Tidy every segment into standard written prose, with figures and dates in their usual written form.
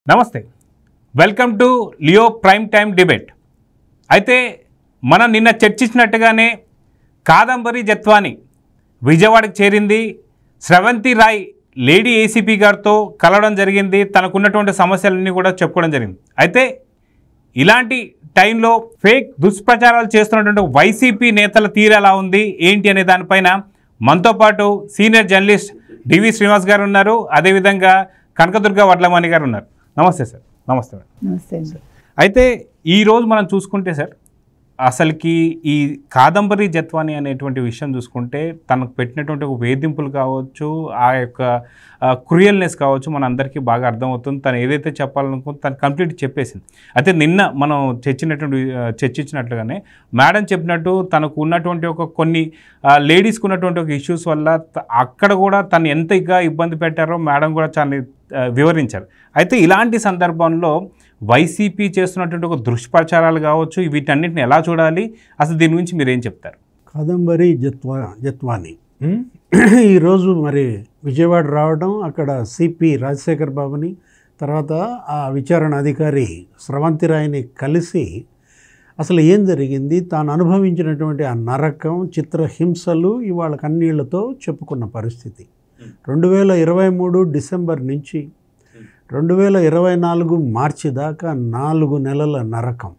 నమస్తే welcome to Leo prime time debate. అయితే మనం నిన్న చర్చించినట్టుగానే కాదంబరి జత్వాని విజయవాడకు చేరింది. స్రవంతి రాయ్ లేడీ ఏసీపీ గారితో కలవడం జరిగింది. తనకున్నటువంటి సమస్యలన్నీ కూడా చెప్పుకోవడం జరిగింది. అయితే ఇలాంటి టైంలో ఫేక్ దుష్ప్రచారాలు చేస్తున్నటువంటి వైసీపీ నేతల తీరు ఎలా ఉంది ఏంటి అనే దానిపైన మనతో పాటు సీనియర్ జర్నలిస్ట్ డివి శ్రీనివాస్ గారు ఉన్నారు. అదేవిధంగా కనకదుర్గ వడ్లమణి గారు ఉన్నారు. నమస్తే సార్. నమస్తే మేడం. నమస్తే సార్. అయితే ఈరోజు మనం చూసుకుంటే సార్, అసలుకి ఈ కాదంబరి జత్వాని అనేటువంటి విషయం చూసుకుంటే తనకు పెట్టినటువంటి ఒక వేధింపులు కావచ్చు, ఆ యొక్క క్రూయల్నెస్ కావచ్చు, మన అందరికీ బాగా అర్థమవుతుంది. తను ఏదైతే చెప్పాలనుకుందో తను కంప్లీట్ చెప్పేసింది. అయితే నిన్న మనం చర్చించినట్లుగానే మేడం చెప్పినట్టు తనకు ఉన్నటువంటి ఒక కొన్ని లేడీస్కి ఉన్నటువంటి ఒక ఇష్యూస్ వల్ల అక్కడ కూడా తను ఎంతగా ఇబ్బంది పెట్టారో మేడం కూడా చాలా వివరించారు. అయితే ఇలాంటి సందర్భంలో వైసీపీ చేస్తున్నటువంటి ఒక దుష్ప్రచారాలు కావచ్చు, వీటన్నిటిని ఎలా చూడాలి, అసలు దీని గురించి మీరు ఏం చెప్తారు? కాదంబరి జత్వాని ఈరోజు మరి విజయవాడ రావడం, అక్కడ సిపి రాజశేఖర్ బాబుని, తర్వాత ఆ విచారణ అధికారి స్రవంతి రాయ్ని కలిసి అసలు ఏం జరిగింది, తాను అనుభవించినటువంటి ఆ నరకం, చిత్రహింసలు ఇవాళ కన్నీళ్లతో చెప్పుకున్న పరిస్థితి. 2023 డిసెంబర్ నుంచి 2024 మార్చి దాకా 4 నెలల నరకం.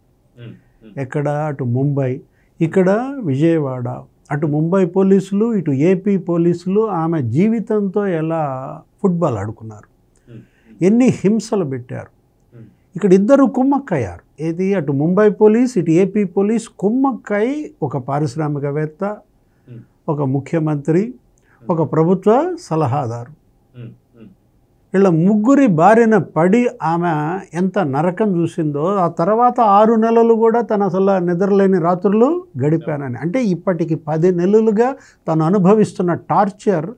ఎక్కడ? అటు ముంబై, ఇక్కడ విజయవాడ. అటు ముంబై పోలీసులు, ఇటు ఏపీ పోలీసులు ఆమె జీవితంతో ఎలా ఫుట్బాల్ ఆడుకున్నారు, ఎన్ని హింసలు పెట్టారు. ఇక్కడ ఇద్దరు కుమ్మక్కయ్యారు. ఏది? అటు ముంబై పోలీస్, ఇటు ఏపీ పోలీస్ కుమ్మక్కై ఒక పారిశ్రామికవేత్త, ఒక ముఖ్యమంత్రి, ఒక ప్రభుత్వ సలహాదారు, వీళ్ళ ముగ్గురి బారిన పడి ఆమె ఎంత నరకం చూసిందో. ఆ తర్వాత 6 నెలలు కూడా తను అసలు నిద్రలేని రాత్రులు గడిపానని, అంటే ఇప్పటికి 10 నెలలుగా తను అనుభవిస్తున్న టార్చర్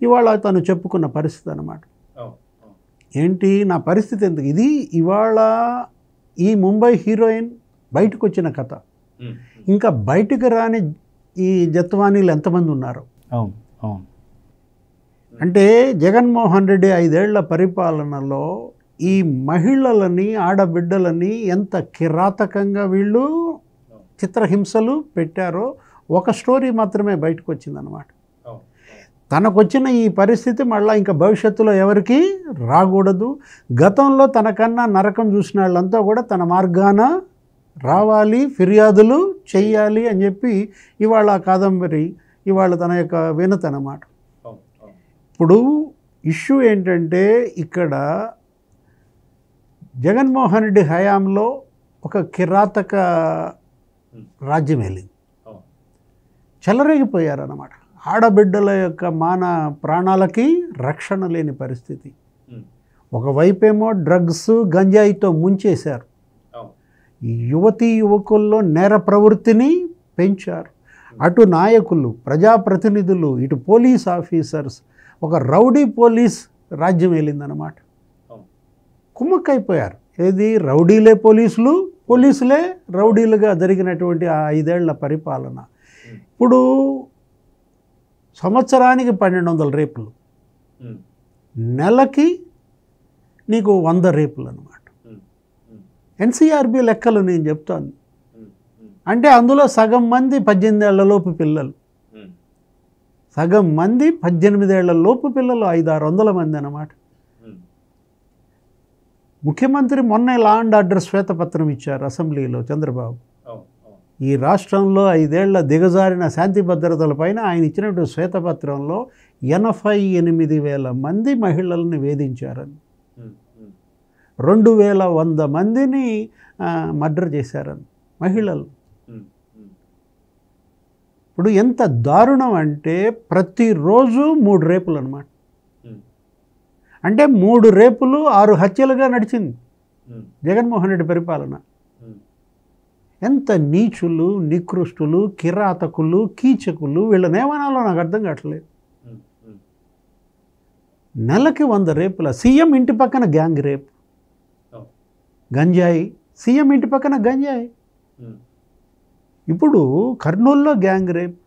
ఇవాళ తను చెప్పుకున్న పరిస్థితి అన్నమాట. ఏంటి నా పరిస్థితి ఎందుకు ఇది? ఇవాళ ఈ ముంబై హీరోయిన్ బయటకు వచ్చిన కథ, ఇంకా బయటకు రాని ఈ జత్వానీలు ఎంతమంది ఉన్నారు? అవును అవును. అంటే జగన్మోహన్ రెడ్డి 5 ఏళ్ల పరిపాలనలో ఈ మహిళలని, ఆడబిడ్డలని ఎంత కిరాతకంగా వీళ్ళు చిత్రహింసలు పెట్టారో ఒక స్టోరీ మాత్రమే బయటకు వచ్చిందనమాట. తనకొచ్చిన ఈ పరిస్థితి మళ్ళీ ఇంకా భవిష్యత్తులో ఎవరికి రాకూడదు. గతంలో తనకన్నా నరకం చూసిన వాళ్ళంతా కూడా తన మార్గాన రావాలి, ఫిర్యాదులు చెయ్యాలి అని చెప్పి ఇవాళ కాదంబరి ఇవాళ తన యొక్క వినతి అన్నమాట. ఇప్పుడు ఇష్యూ ఏంటంటే, ఇక్కడ జగన్మోహన్ రెడ్డి హయాంలో ఒక కిరాతక రాజ్యం వెళ్ళింది, చెలరేగిపోయారన్నమాట. ఆడబిడ్డల యొక్క ప్రాణాలకి రక్షణ లేని పరిస్థితి. ఒకవైపేమో డ్రగ్స్, గంజాయితో ముంచేశారు, యువతీ యువకుల్లో నేర ప్రవృత్తిని పెంచారు. అటు నాయకులు, ప్రజాప్రతినిధులు, ఇటు పోలీస్ ఆఫీసర్స్, ఒక రౌడీ పోలీస్ రాజ్యం వెళ్ళిందన్నమాట. కుమ్మక్కైపోయారు. ఏది? రౌడీలే పోలీసులు, పోలీసులే రౌడీలుగా జరిగినటువంటి ఆ 5 ఏళ్ల పరిపాలన. ఇప్పుడు సంవత్సరానికి 1200 రేపులు, నెలకి నీకు 100 రేపులు అన్నమాట. ఎన్సీఆర్బీ లెక్కలు నేను చెప్తాను. అంటే అందులో సగం మంది 18 ఏళ్లలోపు పిల్లలు, సగం మంది 18 ఏళ్లలోపు పిల్లలు, 500-600 మంది అన్నమాట. ముఖ్యమంత్రి మొన్న లా అండ్ ఆర్డర్ శ్వేతపత్రం ఇచ్చారు అసెంబ్లీలో చంద్రబాబు. ఈ రాష్ట్రంలో 5 ఏళ్ల దిగజారిన శాంతి భద్రతల పైన ఆయన ఇచ్చినటువంటి శ్వేతపత్రంలో 88,000 మంది మహిళల్ని వేధించారని, 2,100 మందిని మర్డర్ చేశారని మహిళలు. ఇప్పుడు ఎంత దారుణం అంటే ప్రతిరోజు 3 రేపులు అన్నమాట. అంటే 3 రేపులు 6 హత్యలుగా నడిచింది జగన్మోహన్ రెడ్డి పరిపాలన. ఎంత నీచులు, నికృష్టులు, కిరాతకులు, కీచకులు, వీళ్ళనేమనాలో నాకు అర్థం కావట్లేదు. నెలకి 100 రేపుల. సీఎం ఇంటి పక్కన గ్యాంగ్ రేప్, గంజాయి, సీఎం ఇంటి పక్కన గంజాయి. ఇప్పుడు కర్నూలులో గ్యాంగ్ రేప్,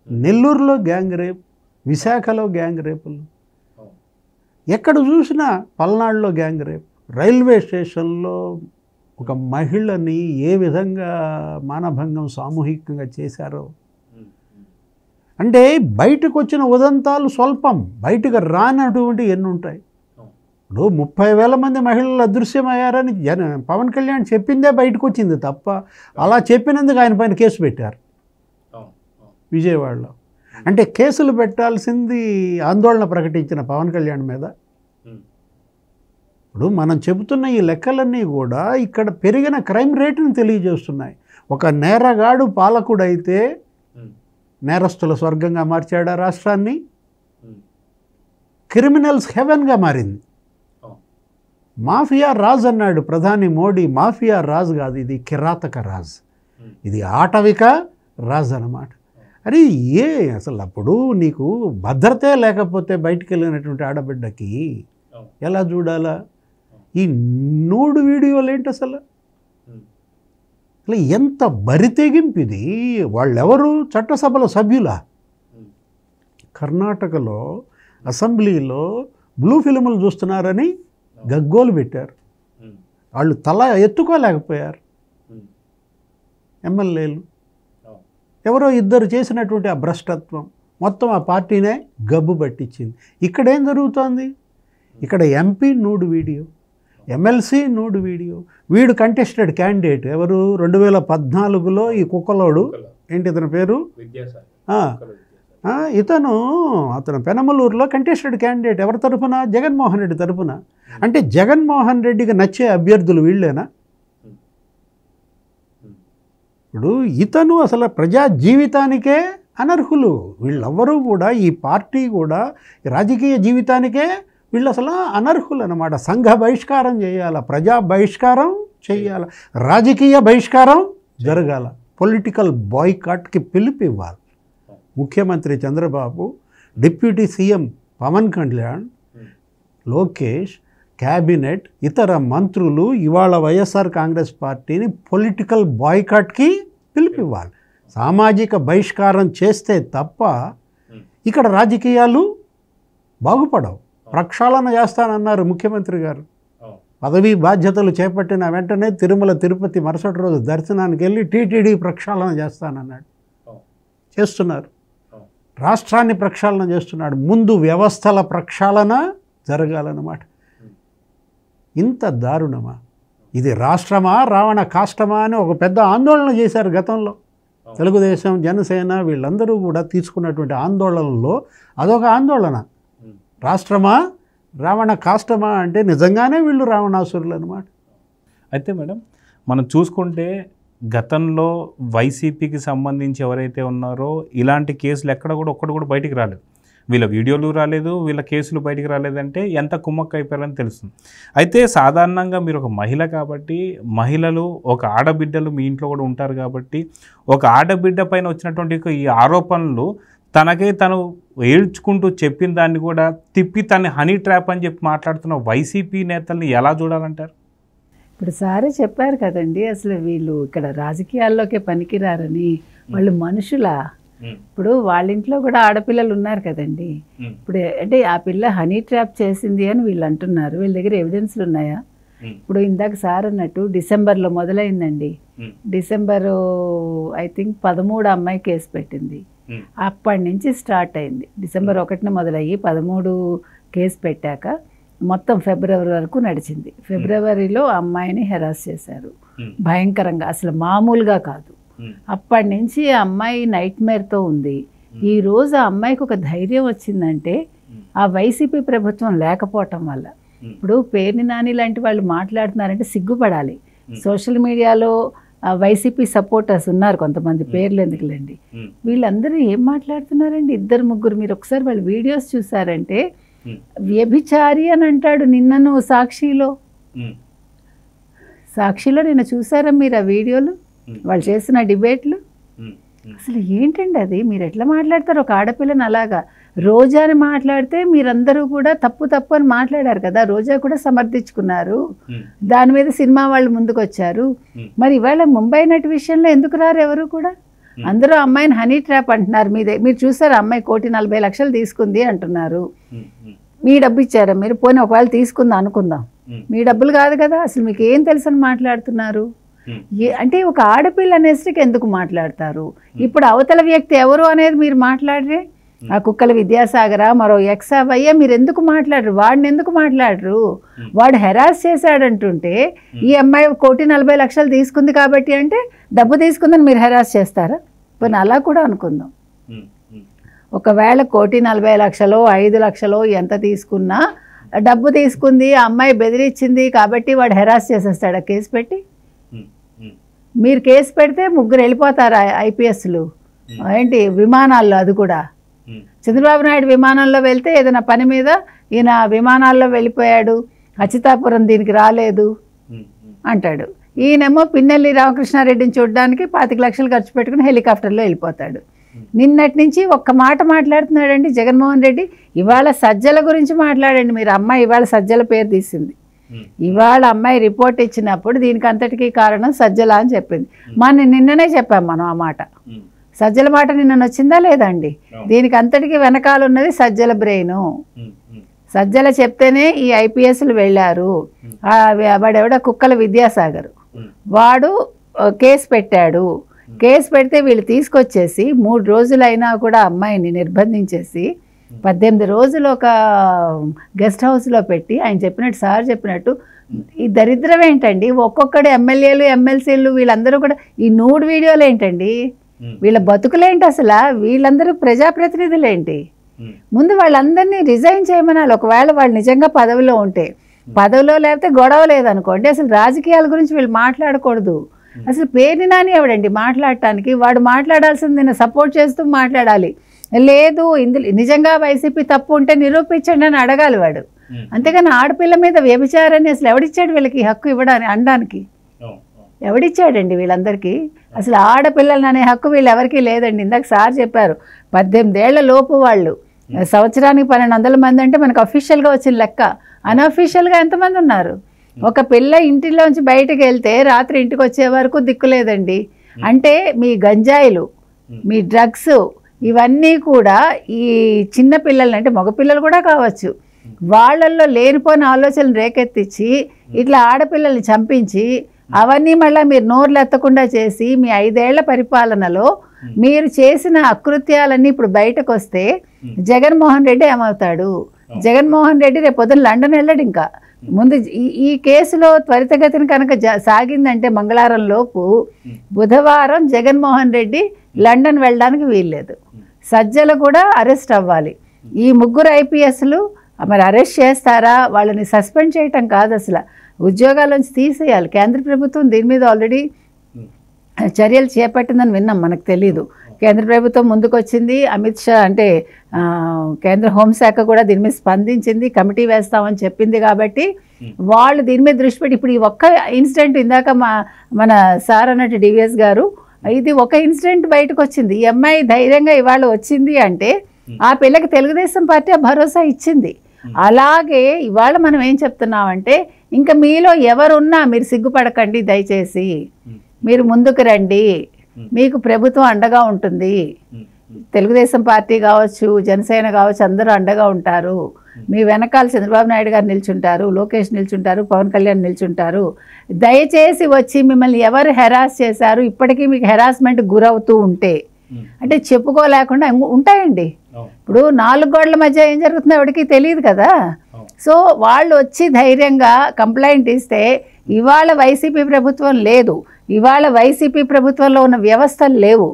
నెల్లూరులో గ్యాంగ్ రేప్, విశాఖలో గ్యాంగ్ రేపులు, ఎక్కడ చూసినా పల్నాడులో గ్యాంగ్ రేప్. రైల్వే స్టేషన్లో ఒక మహిళని ఏ విధంగా మానభంగం సామూహికంగా చేశారో. అంటే బయటకు వచ్చిన ఉదంతాలు స్వల్పం, బయటకు రానటువంటి ఎన్ని ఉంటాయి. ఇప్పుడు 30,000 మంది మహిళలు అదృశ్యమయ్యారని పవన్ కళ్యాణ్ చెప్పిందే బయటకు వచ్చింది తప్ప, అలా చెప్పినందుకు ఆయన పైన కేసు పెట్టారు విజయవాడలో. అంటే కేసులు పెట్టాల్సింది ఆందోళన ప్రకటించిన పవన్ కళ్యాణ్ మీద. ఇప్పుడు మనం చెబుతున్న ఈ లెక్కలన్నీ కూడా ఇక్కడ పెరిగిన క్రైమ్ రేటును తెలియజేస్తున్నాయి. ఒక నేరగాడు పాలకుడైతే నేరస్తుల స్వర్గంగా మార్చాడు ఆ రాష్ట్రాన్ని, క్రిమినల్స్ హెవెన్గా మారింది. మాఫియా రాజ్ అన్నాడు ప్రధాని మోడీ. మాఫియా రాజ్ కాదు, ఇది కిరాతక రాజ్, ఇది ఆటవిక రాజ్ అన్నమాట. అరే అసలు అప్పుడు నీకు భద్రతే లేకపోతే బయటికి వెళ్ళినటువంటి ఆడబిడ్డకి ఎలా చూడాలా? ఈ నూడు వీడియోలు ఏంటి అసలు ఎంత బరితెగింపు ఇది! వాళ్ళెవరు? చట్టసభల సభ్యులా? కర్ణాటకలో అసెంబ్లీలో బ్లూ ఫిల్ములు చూస్తున్నారని గగ్గోలు పెట్టారు. వాళ్ళు తల ఎత్తుకోలేకపోయారు. ఎమ్మెల్యేలు ఎవరో ఇద్దరు చేసినటువంటి ఆ భ్రష్టత్వం మొత్తం ఆ పార్టీనే గబ్బు పట్టించింది. ఇక్కడేం జరుగుతోంది? ఇక్కడ ఎంపీ నూడు వీడియో, ఎమ్మెల్సీ నూడు వీడియో. వీడు కంటెస్టెడ్ క్యాండిడేట్ ఎవరు? 2014లో ఈ కుక్కలోడు ఏంటి ఇతని పేరు, అతను పెనమలూరులో కంటెస్టెడ్ క్యాండిడేట్ ఎవరి తరఫున? జగన్మోహన్ రెడ్డి తరఫున. అంటే జగన్మోహన్ రెడ్డికి నచ్చే అభ్యర్థులు వీళ్ళేనా? ఇప్పుడు ఇతను అసలు ప్రజా జీవితానికే అనర్హులు వీళ్ళెవ్వరూ కూడా. ఈ పార్టీ కూడా రాజకీయ జీవితానికే వీళ్ళు అసలు అనర్హులు అన్నమాట. సంఘ బహిష్కారం చేయాల, ప్రజా బహిష్కారం చేయాల, రాజకీయ బహిష్కారం జరగాల, పొలిటికల్ బాయ్కాట్కి పిలుపు ఇవ్వాలి. ముఖ్యమంత్రి Chandrababu, deputy CM Pawan Kalyan, Lokesh, cabinet, ఇతర మంత్రులు ఇవాళ వైఎస్ఆర్ కాంగ్రెస్ పార్టీని పొలిటికల్ బాయ్కాట్కి పిలుపివ్వాలి. సామాజిక బహిష్కారం చేస్తే తప్ప ఇక్కడ రాజకీయాలు బాగుపడవు. ప్రక్షాళన చేస్తానన్నారు ముఖ్యమంత్రి గారు. పదవీ బాధ్యతలు చేపట్టిన వెంటనే తిరుమల తిరుపతి మరుసటి రోజు దర్శనానికి వెళ్ళి టీటీడీ ప్రక్షాళన చేస్తానన్నాడు. చేస్తున్నారు. రాష్ట్రాన్ని ప్రక్షాళన చేస్తున్నాడు. ముందు వ్యవస్థల ప్రక్షాళన జరగాలన్నమాట. ఇంత దారుణమా ఇది? రాష్ట్రమా రావణ కాష్టమా అని ఒక పెద్ద ఆందోళన చేశారు గతంలో. తెలుగుదేశం, జనసేన వీళ్ళందరూ కూడా తీసుకున్నటువంటి ఆందోళనలో అదొక ఆందోళన. రాష్ట్రమా రావణ కాష్టమా అంటే నిజంగానే వీళ్ళు రావణాసురులు అన్నమాట. అయితే మేడం మనం చూసుకుంటే గతంలో వైసీపీకి సంబంధించి ఎవరైతే ఉన్నారో ఇలాంటి కేసులు ఎక్కడ కూడా ఒక్కడు కూడా బయటికి రాలేదు. వీళ్ళ వీడియోలు రాలేదు, వీళ్ళ కేసులు బయటికి రాలేదంటే ఎంత కుమ్మక్క అయిపోయారని తెలుస్తుంది. అయితే సాధారణంగా మీరు ఒక మహిళ కాబట్టి, మహిళలు ఒక ఆడబిడ్డలు మీ ఇంట్లో కూడా ఉంటారు కాబట్టి, ఒక ఆడబిడ్డ పైన వచ్చినటువంటి ఈ ఆరోపణలు తనకే తను ఏడ్చుకుంటూ చెప్పిన దాన్ని కూడా తిప్పి తన హనీ ట్రాప్ అని చెప్పి మాట్లాడుతున్న వైసీపీ నేతల్ని ఎలా చూడాలంటారు? ఇప్పుడు సారే చెప్పారు కదండి, అసలు వీళ్ళు ఇక్కడ రాజకీయాల్లోకే పనికిరారని. వాళ్ళు మనుషులా? ఇప్పుడు వాళ్ళ ఇంట్లో కూడా ఆడపిల్లలు ఉన్నారు కదండి. ఇప్పుడు అంటే ఆ పిల్ల హనీ ట్రాప్ చేసింది అని వీళ్ళు అంటున్నారు. వీళ్ళ దగ్గర ఎవిడెన్స్లు ఉన్నాయా? ఇప్పుడు ఇందాక సార్ అన్నట్టు డిసెంబర్లో మొదలైందండి. డిసెంబరు ఐ థింక్ 13 అమ్మాయి కేసు పెట్టింది. అప్పటి నుంచి స్టార్ట్ అయింది. డిసెంబర్ 1న మొదలయ్యి 13 కేసు పెట్టాక మొత్తం ఫిబ్రవరి వరకు నడిచింది. ఫిబ్రవరిలో అమ్మాయిని హెరాస్ చేశారు భయంకరంగా, అసలు మామూలుగా కాదు. అప్పటి నుంచి ఆ అమ్మాయి నైట్ మేర్తో ఉంది. ఈ రోజు ఆ అమ్మాయికి ఒక ధైర్యం వచ్చిందంటే ఆ వైసీపీ ప్రభుత్వం లేకపోవటం వల్ల. ఇప్పుడు పేర్ని నాని లాంటి వాళ్ళు మాట్లాడుతున్నారంటే సిగ్గుపడాలి. సోషల్ మీడియాలో వైసీపీ సపోర్టర్స్ ఉన్నారు కొంతమంది, పేర్లు ఎందుకులేండి. వీళ్ళందరూ ఏం మాట్లాడుతున్నారండి? 2-3 మీరు ఒకసారి వాళ్ళ వీడియోస్ చూసారంటే వ్యభిచారి అని అంటాడు. నిన్నను సాక్షిలో నిన్న చూసారా మీరు ఆ వీడియోలు, వాళ్ళు చేసిన డిబేట్లు? అసలు ఏంటండి అది? మీరు ఎట్లా మాట్లాడతారు ఒక ఆడపిల్లని అలాగా? రోజాని మాట్లాడితే మీరందరూ కూడా తప్పు అని మాట్లాడారు కదా, రోజా కూడా సమర్థించుకున్నారు. దాని మీద సినిమా వాళ్ళు ముందుకు వచ్చారు. మరి ఇవాళ ముంబై నటి విషయంలో ఎందుకు రారు ఎవరు కూడా? అందరూ అమ్మాయిని హనీ ట్రాప్ అంటున్నారు. మీరు చూసారు, అమ్మాయి 1,40,00,000 తీసుకుంది అంటున్నారు. మీ డబ్బు ఇచ్చారా మీరు, పోనీ ఒకవేళ తీసుకుందాం అనుకుందాం, మీ డబ్బులు కాదు కదా, అసలు మీకు ఏం తెలుసని మాట్లాడుతున్నారు? అంటే ఒక ఆడపిల్ల అనేసరికి ఎందుకు మాట్లాడతారు? ఇప్పుడు అవతల వ్యక్తి ఎవరు అనేది మీరు మాట్లాడరే, ఆ కుక్కల విద్యాసాగరా మరో ఎక్సా వయ్యా, మీరు ఎందుకు మాట్లాడరు? వాడిని ఎందుకు మాట్లాడరు? వాడు హెరాస్ చేశాడంటుంటే ఈ అమ్మాయి 1,40,00,000 తీసుకుంది కాబట్టి అంటే డబ్బు తీసుకుందని మీరు హెరాస్ చేస్తారా? పోనీ అలా కూడా అనుకుందాం, ఒకవేళ 1,40,00,000 5 లక్షలు ఎంత తీసుకున్నా డబ్బు తీసుకుంది, ఆ అమ్మాయి బెదిరించింది కాబట్టి వాడు హెరాస్ చేసేస్తాడా కేసు పెట్టి? మీరు కేసు పెడితే 3 వెళ్ళిపోతారా ఐపీఎస్లు ఏంటి విమానాల్లో? అది కూడా చంద్రబాబు నాయుడు విమానంలో వెళ్తే ఏదైనా పని మీద ఈయన విమానాల్లో వెళ్ళిపోయాడు, అచితాపురం దీనికి రాలేదు అంటాడు. ఈయనేమో పిన్నెల్లి రామకృష్ణారెడ్డిని చూడడానికి 25 లక్షలు ఖర్చు పెట్టుకుని హెలికాప్టర్లో వెళ్ళిపోతాడు. నిన్నటి నుంచి ఒక్క మాట మాట్లాడుతున్నాడండి జగన్మోహన్ రెడ్డి. ఇవాళ సజ్జల గురించి మాట్లాడండి మీరు. అమ్మాయి ఇవాళ సజ్జల పేరు తీసింది. ఇవాళ అమ్మాయి రిపోర్ట్ ఇచ్చినప్పుడు దీనికి అంతటికీ కారణం సజ్జల అని చెప్పింది. నిన్ననే చెప్పాం మనం ఆ మాట. సజ్జల మాట నిన్న వచ్చిందా లేదండి? దీనికి అంతటికీ వెనకాల ఉన్నది సజ్జల బ్రెయిను. సజ్జల చెప్తేనే ఈ ఐపీఎస్లు వెళ్ళారు. వాడెవడ కుక్కల విద్యాసాగర్ వాడు కేసు పెట్టాడు. కేసు పెడితే వీళ్ళు తీసుకొచ్చేసి 3 రోజులైనా కూడా అమ్మాయిని నిర్బంధించేసి 18 రోజులు ఒక గెస్ట్ హౌస్లో పెట్టి ఆయన చెప్పినట్టు సార్ చెప్పినట్టు ఈ దరిద్రం ఏంటండి? ఒక్కొక్కడు ఎమ్మెల్యేలు ఎమ్మెల్సీలు వీళ్ళందరూ కూడా ఈ నూడు వీడియోలు ఏంటండి? వీళ్ళ బతుకులేంటి అసలు? వీళ్ళందరూ ప్రజాప్రతినిధులేంటి? ముందు వాళ్ళందరినీ రిజైన్ చేయమనాలి. ఒకవేళ వాళ్ళు నిజంగా పదవిలో ఉంటే, పదవిలో లేకపోతే గొడవ లేదనుకోండి, అసలు రాజకీయాల గురించి వీళ్ళు మాట్లాడకూడదు. అసలు పేరుని నాని ఎవడండి మాట్లాడటానికి? వాడు మాట్లాడాల్సింది నేను సపోర్ట్ చేస్తూ మాట్లాడాలి. లేదు ఇందులో నిజంగా వైసీపీ తప్పు ఉంటే నిరూపించండి అని అడగాలి వాడు. అంతేగాని ఆడపిల్ల మీద వ్యభిచారాన్ని అసలు ఎవడిచ్చాడు వీళ్ళకి హక్కు ఇవ్వడానికి అనడానికి? ఎవడిచ్చాడండి వీళ్ళందరికీ? అసలు ఆడపిల్లలు అనే హక్కు వీళ్ళు ఎవరికీ లేదండి. ఇందాక సార్ చెప్పారు 18 ఏళ్ల లోపు వాళ్ళు సంవత్సరానికి 1200 మంది అంటే మనకు అఫీషియల్గా వచ్చిన లెక్క. అన్అఫీషియల్గా ఎంతమంది ఉన్నారు? ఒక పిల్ల ఇంటిలోంచి బయటకు వెళ్తే రాత్రి ఇంటికి వచ్చే వరకు దిక్కులేదండి. అంటే మీ గంజాయిలు, మీ డ్రగ్స్ ఇవన్నీ కూడా ఈ చిన్న పిల్లలు అంటే మగపిల్లలు కూడా కావచ్చు, వాళ్ళల్లో లేనిపోయిన ఆలోచనలు రేకెత్తించి ఇట్లా ఆడపిల్లల్ని చంపించి అవన్నీ మళ్ళీ మీరు నోర్లు ఎత్తకుండా చేసి మీ 5 ఏళ్ల పరిపాలనలో మీరు చేసిన అకృత్యాలన్నీ ఇప్పుడు బయటకు వస్తే జగన్మోహన్ రెడ్డి ఏమవుతాడు? జగన్మోహన్ రెడ్డి రేపు పొద్దున్న లండన్ వెళ్ళాడు. ఇంకా ముందు ఈ కేసులో త్వరితగతిని కనుక సాగిందంటే మంగళవారం లోపు బుధవారం జగన్మోహన్ రెడ్డి లండన్ వెళ్ళడానికి వీల్లేదు. సజ్జలు కూడా అరెస్ట్ అవ్వాలి. ఈ 3 ఐపీఎస్లు మరి అరెస్ట్ చేస్తారా? వాళ్ళని సస్పెండ్ చేయటం కాదు, అసలు ఉద్యోగాల నుంచి తీసేయాలి. కేంద్ర ప్రభుత్వం దీని మీద ఆల్రెడీ చర్యలు చేపట్టిందని విన్నాం, మనకు తెలీదు. కేంద్ర ప్రభుత్వం ముందుకొచ్చింది, అమిత్ షా అంటే కేంద్ర హోంశాఖ కూడా దీని మీద స్పందించింది, కమిటీ వేస్తామని చెప్పింది. కాబట్టి వాళ్ళు దీని మీద దృష్టి పెట్టి ఇప్పుడు ఈ ఒక్క ఇన్సిడెంట్ ఇందాక మన సార్ అన్నట్టు డివిఎస్ గారు ఇది ఒక ఇన్సిడెంట్ బయటకు వచ్చింది. ఈ అమ్మాయి ధైర్యంగా ఇవాళ వచ్చింది అంటే ఆ పిల్లకి తెలుగుదేశం పార్టీ భరోసా ఇచ్చింది. అలాగే ఇవాళ మనం ఏం చెప్తున్నామంటే ఇంకా మీలో ఎవరున్నా మీరు సిగ్గుపడకండి, దయచేసి మీరు ముందుకు రండి, మీకు ప్రభుత్వం అండగా ఉంటుంది. తెలుగుదేశం పార్టీ కావచ్చు, జనసేన కావచ్చు, అందరూ అండగా ఉంటారు. మీ వెనకాల చంద్రబాబు నాయుడు గారు నిల్చుంటారు, లోకేష్ నిల్చుంటారు, పవన్ కళ్యాణ్ నిల్చుంటారు. దయచేసి వచ్చి మిమ్మల్ని ఎవరు హెరాస్ చేశారు, ఇప్పటికీ మీకు హెరాస్మెంట్ గురవుతూ ఉంటే అంటే చెప్పుకోలేకుండా ఉంటాయండి. ఇప్పుడు 4 గోడల మధ్య ఏం జరుగుతుందో ఎవరికి తెలియదు కదా. సో వాళ్ళు వచ్చి ధైర్యంగా కంప్లైంట్ ఇస్తే ఇవాళ వైసీపీ ప్రభుత్వం లేదు, ఇవాళ వైసీపీ ప్రభుత్వంలో ఉన్న వ్యవస్థలు లేవు.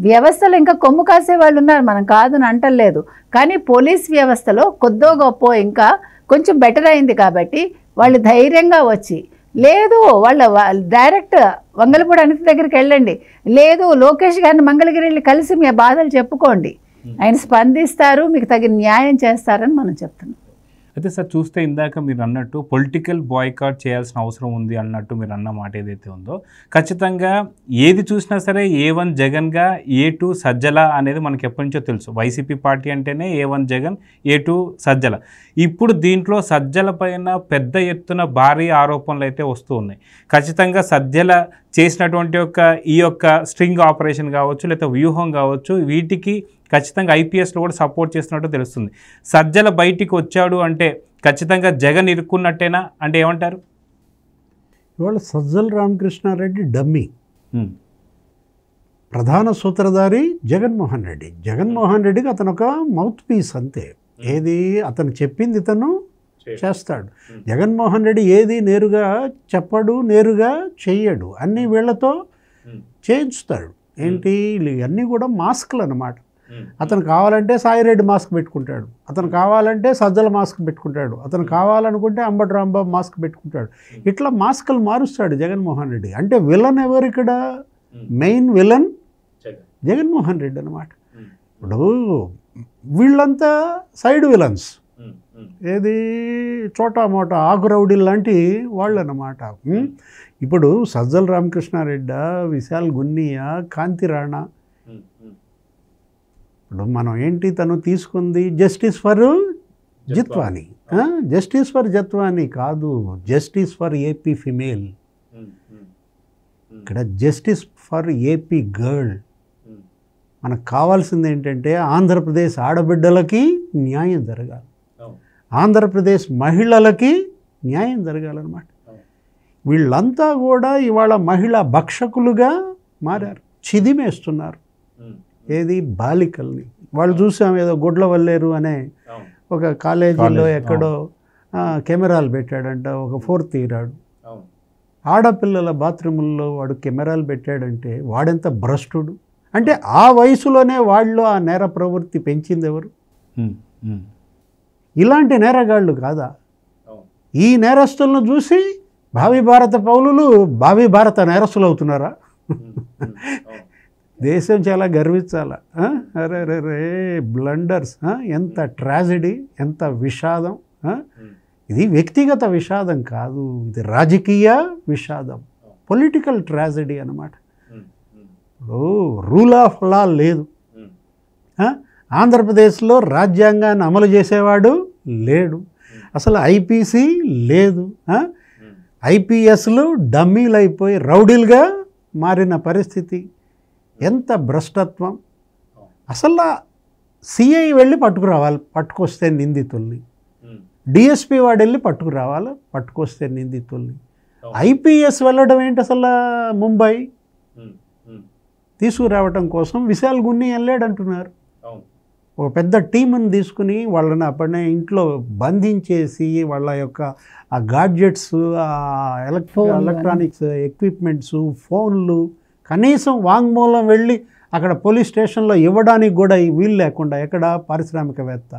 వ్యవస్థలు ఇంకా కొమ్ము కాసే వాళ్ళు ఉన్నారు, మనం కాదని అంటలేదు. కానీ పోలీస్ వ్యవస్థలో కొద్దో గొప్ప ఇంకా కొంచెం బెటర్ అయింది కాబట్టి వాళ్ళు ధైర్యంగా వచ్చి, లేదు వాళ్ళ డైరెక్ట్ వంగలపూడి అనిత దగ్గరికి వెళ్ళండి, లేదు లోకేష్ గారిని మంగళగిరి వెళ్ళి కలిసి మీ బాధలు చెప్పుకోండి, ఆయన స్పందిస్తారు, మీకు తగిన న్యాయం చేస్తారని మనం చెప్తున్నాం. అయితే సార్ చూస్తే ఇందాక మీరు అన్నట్టు పొలిటికల్ బాయ్కాట్ చేయాల్సిన అవసరం ఉంది అన్నట్టు మీరు అన్న మాట ఏదైతే ఉందో, ఖచ్చితంగా ఏది చూసినా సరే A1 జగన్గా A2 సజ్జల అనేది మనకి ఎప్పటి నుంచో తెలుసు. వైసీపీ పార్టీ అంటేనే A1 జగన్, A2 సజ్జల. ఇప్పుడు దీంట్లో సజ్జల పైన పెద్ద ఎత్తున భారీ ఆరోపణలు అయితే వస్తూ ఉన్నాయి. ఖచ్చితంగా సజ్జల చేసినటువంటి ఈ యొక్క స్ట్రింగ్ ఆపరేషన్ కావచ్చు, లేకపోతే వ్యూహం కావచ్చు, వీటికి ఖచ్చితంగా ఐపీఎస్లో కూడా సపోర్ట్ చేస్తున్నట్టు తెలుస్తుంది. సజ్జల బయటికి వచ్చాడు అంటే ఖచ్చితంగా జగన్ ఇరుక్కున్నట్టేనా అంటే ఏమంటారు? ఇవాళ సజ్జల రామకృష్ణారెడ్డి డమ్మీ, ప్రధాన సూత్రధారి జగన్మోహన్ రెడ్డి. జగన్మోహన్ రెడ్డికి అతను ఒక మౌత్ పీస్ అంతే. ఏది అతను చెప్పింది ఇతను చేస్తాడు. జగన్మోహన్ రెడ్డి ఏది నేరుగా చెప్పడు, నేరుగా చెయ్యడు, అన్నీ వీళ్ళతో చేయించుతాడు. ఏంటి ఇవన్నీ కూడా మాస్క్లు అన్నమాట. అతను కావాలంటే సాయిరెడ్డి మాస్క్ పెట్టుకుంటాడు, అతను కావాలంటే సజ్జల మాస్క్ పెట్టుకుంటాడు, అతను కావాలనుకుంటే అంబటి రాంబాబు మాస్క్ పెట్టుకుంటాడు. ఇట్లా మాస్కులు మారుస్తాడు జగన్మోహన్ రెడ్డి. అంటే విలన్ ఎవరు ఇక్కడ? మెయిన్ విలన్ జగన్మోహన్ రెడ్డి అన్నమాట. ఇప్పుడు వీళ్ళంతా సైడ్ విలన్స్. ఏది చోటా మోటా ఆకురౌడీ లాంటి వాళ్ళు అన్నమాట. ఇప్పుడు సజ్జల రామకృష్ణారెడ్డి, విశాల్ గున్నియా, కాంతి రాణా, ఇప్పుడు మనం ఏంటి తను తీసుకుంది జస్టిస్ ఫర్ జిత్వానీ. జస్టిస్ ఫర్ జిత్వానీ కాదు, జస్టిస్ ఫర్ ఏపీ ఫిమేల్. ఇక్కడ జస్టిస్ ఫర్ ఏపీ గర్ల్. మనకు కావాల్సింది ఏంటంటే ఆంధ్రప్రదేశ్ ఆడబిడ్డలకి న్యాయం జరగాలి, ఆంధ్రప్రదేశ్ మహిళలకి న్యాయం జరగాలన్నమాట. వీళ్ళంతా కూడా ఇవాళ మహిళా భక్షకులుగా మారారు, చిదిమేస్తున్నారు. ఏది బాలికల్ని. వాళ్ళు చూసాం ఏదో గుడ్లవల్లేరు అనే ఒక కాలేజీలో ఎక్కడో కెమెరాలు పెట్టాడంట, ఒక 4th ఇయర్. ఆడపిల్లల బాత్రూముల్లో వాడు కెమెరాలు పెట్టాడంటే వాడెంత భ్రష్టుడు. అంటే ఆ వయసులోనే వాళ్ళు ఆ నేర ప్రవృత్తి పెంచింది ఎవరు? ఇలాంటి నేరగాళ్ళు కాదా? ఈ నేరస్తులను చూసి భావి భారత పౌరులు భావి భారత నేరస్తులు అవుతున్నారా? దేశం చాలా గర్వించాల. అరే రే రే బ్లండర్స్, ఎంత ట్రాజడీ, ఎంత విషాదం. ఇది వ్యక్తిగత విషాదం కాదు, ఇది రాజకీయ విషాదం, పొలిటికల్ ట్రాజడీ అన్నమాట. రూల్ ఆఫ్ లా లేదు. ఆంధ్రప్రదేశ్లో రాజ్యాంగాన్ని అమలు చేసేవాడు లేడు, అసలు ఐపీసీ లేదు. ఐపీఎస్లు డమ్మీలు అయిపోయి రౌడీలుగా మారిన పరిస్థితి. ఎంత భ్రష్టత్వం. అసలు సిఐ వెళ్ళి పట్టుకురావాలి, పట్టుకొస్తే నిందితుల్ని. డిఎస్పీ వాడు వెళ్ళి పట్టుకురావాలి, పట్టుకొస్తే నిందితుల్ని. ఐపీఎస్ వెళ్ళడం ఏంటి అసలు? ముంబై తీసుకురావటం కోసం విశాల్ గున్ని వెళ్ళాడంటున్నారు. ఒక పెద్ద టీంని తీసుకుని వాళ్ళని అప్పటినే ఇంట్లో బంధించేసి వాళ్ళ యొక్క ఆ గాడ్జెట్స్, ఎలక్ట్రానిక్స్ ఎక్విప్మెంట్స్, ఫోన్లు, కనీసం వాంగ్మూలం వెళ్ళి అక్కడ పోలీస్ స్టేషన్లో ఇవ్వడానికి కూడా వీలు లేకుండా. ఎక్కడ? పారిశ్రామికవేత్త.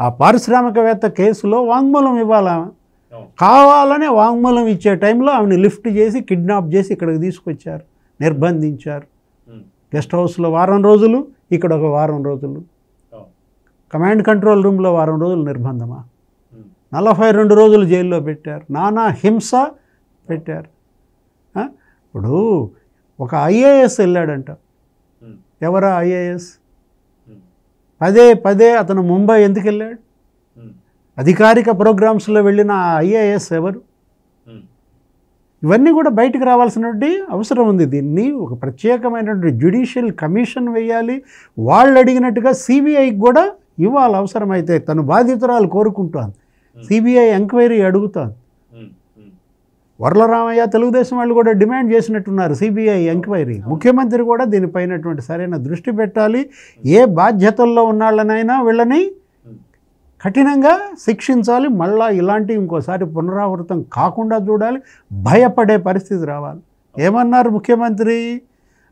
ఆ పారిశ్రామికవేత్త కేసులో వాంగ్మూలం ఇవ్వాలా? కావాలనే వాంగ్మూలం ఇచ్చే టైంలో ఆమెను లిఫ్ట్ చేసి కిడ్నాప్ చేసి ఇక్కడికి తీసుకొచ్చారు, నిర్బంధించారు. గెస్ట్ హౌస్లో 1 వారం రోజులు, ఇక్కడ ఒక 1 వారం రోజులు, కమాండ్ కంట్రోల్ రూమ్లో 1 వారం రోజులు నిర్బంధమా, 42 రోజులు జైల్లో పెట్టారు, నానా హింస పెట్టారు. ఇప్పుడు ఒక ఐఏఎస్ వెళ్ళాడంట. ఎవరా ఐఏఎస్? పదే పదే అతను ముంబై ఎందుకు వెళ్ళాడు? అధికారిక ప్రోగ్రామ్స్లో వెళ్ళిన ఐఏఎస్ ఎవరు? ఇవన్నీ కూడా బయటకు రావాల్సినటువంటి అవసరం ఉంది. దీన్ని ఒక ప్రత్యేకమైనటువంటి జ్యుడిషియల్ కమిషన్ వేయాలి. వాళ్ళు అడిగినట్టుగా సిబిఐకి కూడా ఇవ్వాలి అవసరమైతే. తను బాధితురాలు కోరుకుంటాను, సిబిఐ ఎంక్వైరీ అడుగుతాను. వర్లరామయ్య, తెలుగుదేశం వాళ్ళు కూడా డిమాండ్ చేసినట్టున్నారు సిబిఐ ఎంక్వైరీ. ముఖ్యమంత్రి కూడా దీనిపైనటువంటి సరైన దృష్టి పెట్టాలి. ఏ బాధ్యతల్లో ఉన్నాళ్ళనైనా వీళ్ళని కఠినంగా శిక్షించాలి. మళ్ళా ఇలాంటి ఇంకోసారి పునరావృతం కాకుండా చూడాలి. భయపడే పరిస్థితి రావాలి. ఏమన్నారు ముఖ్యమంత్రి?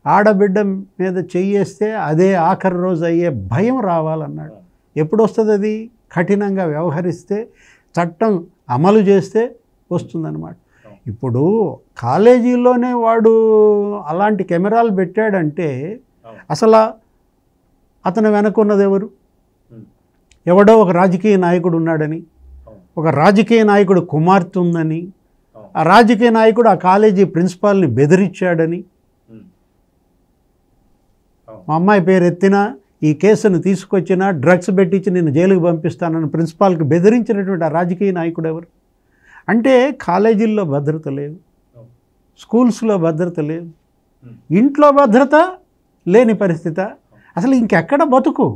ఆడబిడ్డ మీద చెయ్యేస్తే అదే ఆఖరి రోజు అయ్యే భయం రావాలన్నాడు. ఎప్పుడు వస్తుంది అది? కఠినంగా వ్యవహరిస్తే, చట్టం అమలు చేస్తే వస్తుందన్నమాట. ఇప్పుడు కాలేజీలోనే వాడు అలాంటి కెమెరాలు పెట్టాడంటే అసలు అతను వెనకున్నది ఎవరు? ఎవడో ఒక రాజకీయ నాయకుడు ఉన్నాడని, ఒక రాజకీయ నాయకుడు కుమార్తె ఉందని, ఆ రాజకీయ నాయకుడు ఆ కాలేజీ ప్రిన్సిపాల్ని బెదిరించాడని, మా అమ్మాయి పేరు ఎత్తినా ఈ కేసును తీసుకొచ్చినా డ్రగ్స్ పెట్టించి నేను జైలుకి పంపిస్తానని ప్రిన్సిపాల్కి బెదిరించినటువంటి ఆ రాజకీయ నాయకుడు ఎవరు? అంటే కాలేజీల్లో భద్రత లేదు, స్కూల్స్లో భద్రత లేదు, ఇంట్లో భద్రత లేని పరిస్థితి. అసలు ఇంకెక్కడ బతుకు?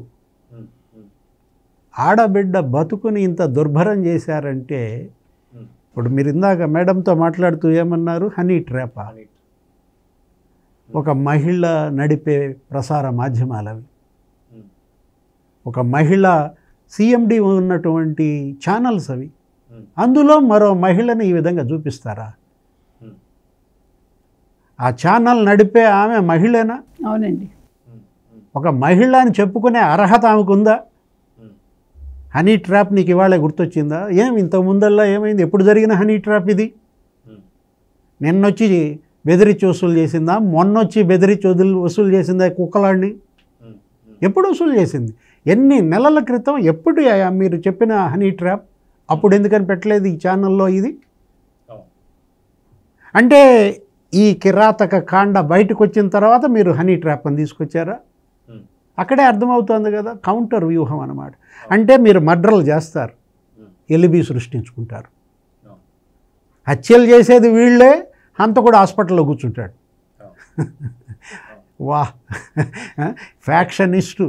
ఆడబిడ్డ బతుకుని ఇంత దుర్భరం చేశారంటే, ఇప్పుడు మీరు ఇందాక మేడంతో మాట్లాడుతూ ఏమన్నారు? హనీ ట్రాపా? ఒక మహిళ నడిపే ప్రసార మాధ్యమాలవి, ఒక మహిళ సిఎండి ఉన్నటువంటి ఛానల్స్ అవి, అందులో మరో మహిళని ఈ విధంగా చూపిస్తారా? ఆ ఛానల్ నడిపే ఆమె మహిళేనా? అవునండి. ఒక మహిళ అని చెప్పుకునే అర్హత ఆమెకుందా? హనీ ట్రాప్ నీకు ఇవాళ గుర్తొచ్చిందా? ఇంతకు ముందల్లా ఏమైంది? ఎప్పుడు జరిగిన హనీ ట్రాప్ ఇది? నిన్నొచ్చి బెదిరించి వసూలు చేసిందా? మొన్నొచ్చి బెదిరించి వసూలు చేసిందా కుక్కలాడిని? ఎప్పుడు వసూలు చేసింది? ఎన్ని నెలల క్రితం? ఎప్పుడు మీరు చెప్పిన హనీ ట్రాప్? అప్పుడు ఎందుకని పెట్టలేదు ఈ ఛానల్లో ఇది? అంటే ఈ కిరాతక కాండ బయటకు వచ్చిన తర్వాత మీరు హనీ ట్రాప్ అని తీసుకొచ్చారా? అక్కడే అర్థమవుతుంది కదా, కౌంటర్ వ్యూహం అన్నమాట. అంటే మీరు మర్డర్లు చేస్తారు, ఎలిబి సృష్టించుకుంటారు. హత్యలు చేసేది వీళ్ళే, హంతకుడు హాస్పిటల్లో కూర్చుంటాడు. వా, ఫ్యాక్షనిస్టు